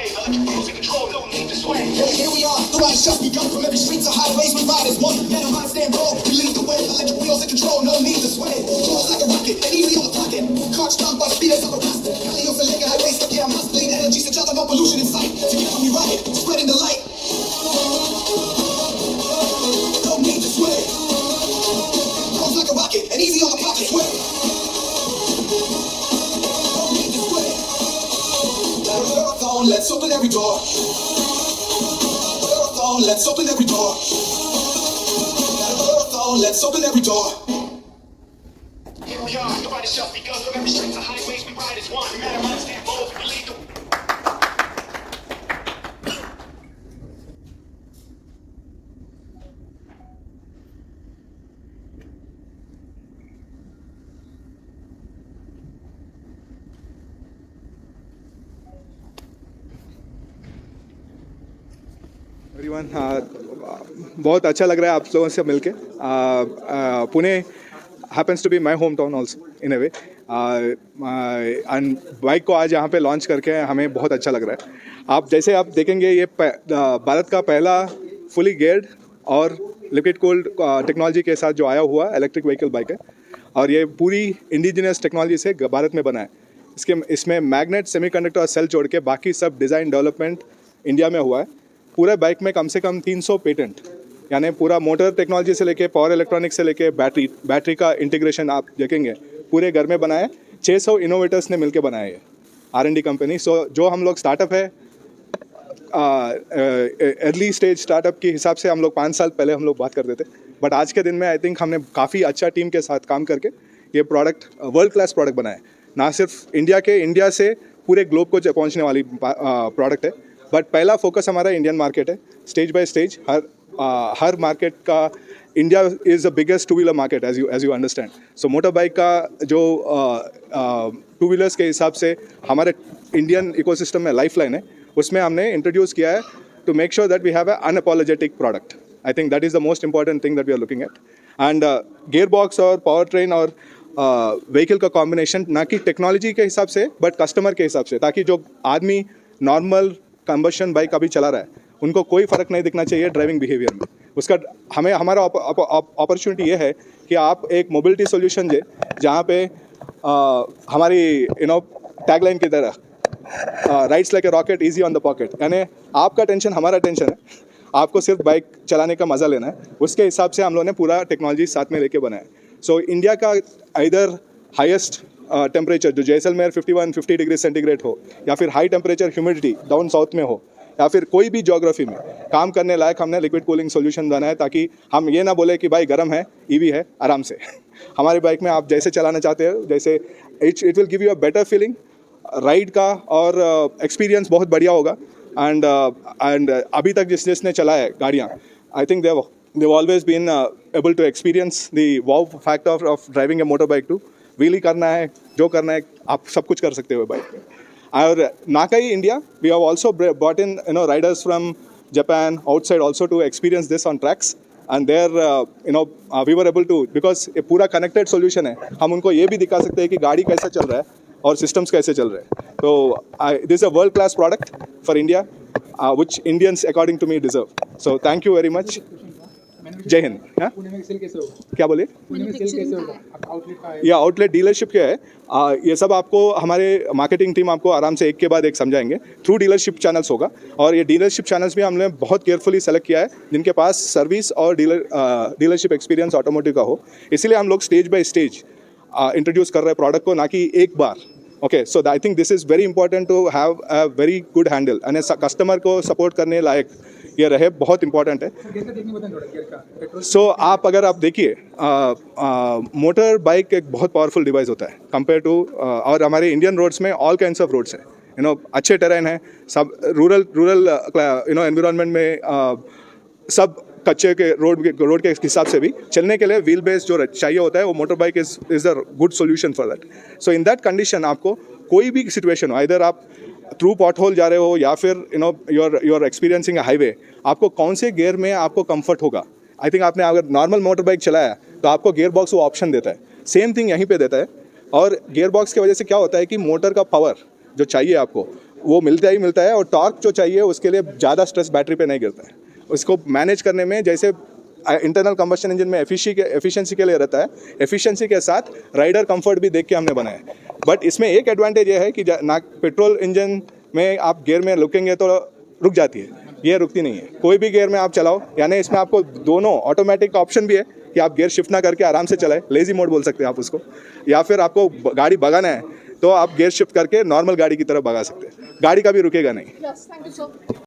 sway. Electric wheels in control, no need to sway. Here we are, the ride shot. We go from every street to highways. We ride as one. Man on mind, stand roll. We lead the way. Electric wheels in control, no need to sway. Jaws like a rocket, and easy on the pocket. Car strong by the speed of a rocket. Helios and leg highways, stuck here. Must bleed energy, such other no pollution in sight. Together we rocket, spreading the light. No need to sway. Jaws like a rocket, and easy on the pocket. Sway. No need to sway. Marathon, let's open every door. Marathon, let's open every door. Marathon, let's open every door. Here we are, the ride is just begun. From every street to highways, we ride as one. Man on mind, stand bold. We lead the everyone, बहुत अच्छा लग रहा है आप लोगों से मिलके. Pune happens to be my home town also in a way, and bike को आज यहाँ पे लॉन्च करके हमें बहुत अच्छा लग रहा है. आप देखेंगे ये भारत का पहला फुली गियर्ड और लिक्विड कूल्ड टेक्नोलॉजी के साथ जो आया हुआ इलेक्ट्रिक व्हीकल बाइक है, और ये पूरी इंडिजिनियस टेक्नोलॉजी से भारत में बना है. इसमें मैग्नेट, सेमीकंडक्टर और सेल जोड़ के बाकी सब डिज़ाइन डेवलपमेंट इंडिया में हुआ है. पूरे बाइक में कम से कम 300 पेटेंट, यानी पूरा मोटर टेक्नोलॉजी से लेके पावर इलेक्ट्रॉनिक्स से लेके बैटरी का इंटीग्रेशन आप देखेंगे पूरे घर में बनाए. 600 इनोवेटर्स ने मिलकर बनाया है, R&D कंपनी. सो जो हम लोग स्टार्टअप है, अर्ली स्टेज स्टार्टअप के हिसाब से हम लोग 5 साल पहले हम लोग बात करते थे, बट आज के दिन में आई थिंक हमने काफ़ी अच्छा टीम के साथ काम करके ये प्रोडक्ट वर्ल्ड क्लास प्रोडक्ट बनाया. ना सिर्फ इंडिया से पूरे ग्लोब को पहुंचने वाली प्रोडक्ट है, बट पहला फोकस हमारा इंडियन मार्केट है. स्टेज बाय स्टेज हर मार्केट का India is the biggest two wheeler market as you understand. So motor bike का जो टू व्हीलर्स के हिसाब से हमारे इंडियन इकोसिस्टम में लाइफलाइन है, उसमें हमने इंट्रोड्यूस किया है to make sure that we have a unapologetic product. I think that is the most important thing that we are looking at. And gear box और पावर ट्रेन और vehicle का combination ना कि टेक्नोलॉजी के हिसाब से बट कस्टमर के हिसाब से, ताकि जो आदमी नॉर्मल कंबशन बाइक अभी चला रहा है उनको कोई फ़र्क नहीं दिखना चाहिए ड्राइविंग बिहेवियर में. उसका हमारा अपॉर्चुनिटी ये है कि आप एक मोबिलिटी सोल्यूशन दे जहाँ पे हमारी टैगलाइन की तरह rights like a rocket easy on the pocket, यानी आपका टेंशन हमारा टेंशन है, आपको सिर्फ बाइक चलाने का मज़ा लेना है. उसके हिसाब से हम लोगों ने पूरा टेक्नोलॉजी साथ में लेके बनाया. सो इंडिया का इधर हाईएस्ट टेम्परेचर जो जैसलमेर 51-50 डिग्री सेंटीग्रेड हो, या फिर high temperature humidity down south में हो, या फिर कोई भी ज्योग्राफी में काम करने लायक हमने लिक्विड कूलिंग सोल्यूशन बनाया, ताकि हम ये ना बोले कि भाई गर्म है, ईवी है, आराम से. हमारी बाइक में आप जैसे चलाना चाहते हो जैसे, it will give you a better feeling ride का, और एक्सपीरियंस बहुत बढ़िया होगा. एंड अभी तक जिसने चलाया है गाड़ियाँ, I think they've always been able to experience the wow factor of driving a motorbike too. Wheelie करना है, जो करना है, आप सब कुछ कर सकते हो बाइक में. और ना का ही India, we have also brought in riders from Japan outside also to experience this on tracks, and there we were able to, because ये पूरा कनेक्टेड सोल्यूशन है, हम उनको ये भी दिखा सकते हैं कि गाड़ी कैसा चल रहा है और सिस्टम्स कैसे चल रहे हैं. तो this a world class product for India which Indians according to me deserve. So thank you very much. जय हिंद. पुणे में सेल कैसे होगा? क्या बोले? पुणे में सेल कैसे होगा? आउटलेट का है या आउटलेट डीलरशिप क्या है, ये सब आपको हमारे मार्केटिंग टीम आपको आराम से एक के बाद एक समझाएंगे. थ्रू डीलरशिप चैनल्स होगा, और ये डीलरशिप चैनल्स भी हमने बहुत केयरफुली सेलेक्ट किया है जिनके पास सर्विस और डीलरशिप एक्सपीरियंस ऑटोमोटिव का हो. इसीलिए हम लोग स्टेज बाय स्टेज इंट्रोड्यूस कर रहे हैं प्रोडक्ट को, ना कि एक बार. Okay, so I think this is very important to have a very good handle, and customer को सपोर्ट करने लायक ये रहे, बहुत इंपॉर्टेंट है. सो अगर आप देखिए, मोटर बाइक एक बहुत पावरफुल डिवाइस होता है कंपेयर टू, और हमारे इंडियन रोड्स में ऑल काइंड्स ऑफ रोड्स है, अच्छे टेरेन है, सब रूरल एनवायरनमेंट में सब कच्चे के रोड के हिसाब से भी चलने के लिए व्हील बेस जो चाहिए होता है, वो motor bike is a good solution for that. So in that condition आपको कोई भी सिचुएशन हो, इधर आप थ्रू पॉट होल जा रहे हो या फिर you are experiencing a highway, आपको कौन से गियर में आपको कंफर्ट होगा. आई थिंक आपने अगर नॉर्मल मोटर बाइक चलाया तो आपको गियर बॉक्स वो ऑप्शन देता है, सेम थिंग यहीं पे देता है. और गियर बॉक्स की वजह से क्या होता है कि मोटर का पावर जो चाहिए आपको वो मिलता है और टॉर्क जो चाहिए उसके लिए ज़्यादा स्ट्रेस बैटरी पे नहीं गिरता है। उसको मैनेज करने में जैसे इंटरनल कंबशन इंजन में एफिशिएंसी के लिए रहता है, एफिशिएंसी के साथ राइडर कंफर्ट भी देख के हमने बनाया है। बट इसमें एक एडवांटेज ये है कि ना पेट्रोल इंजन में आप गियर में रुकेंगे तो रुक जाती है, ये रुकती नहीं है। कोई भी गियर में आप चलाओ, यानी इसमें आपको दोनों ऑटोमेटिक ऑप्शन भी है कि आप गियर शिफ्ट ना करके आराम से चलाए, लेजी मोड बोल सकते हैं आप उसको, या फिर आपको गाड़ी भगाना है तो आप गियर शिफ्ट करके नॉर्मल गाड़ी की तरफ भगा सकते हैं, गाड़ी कभी रुकेगा नहीं। Yes, thank you, sir.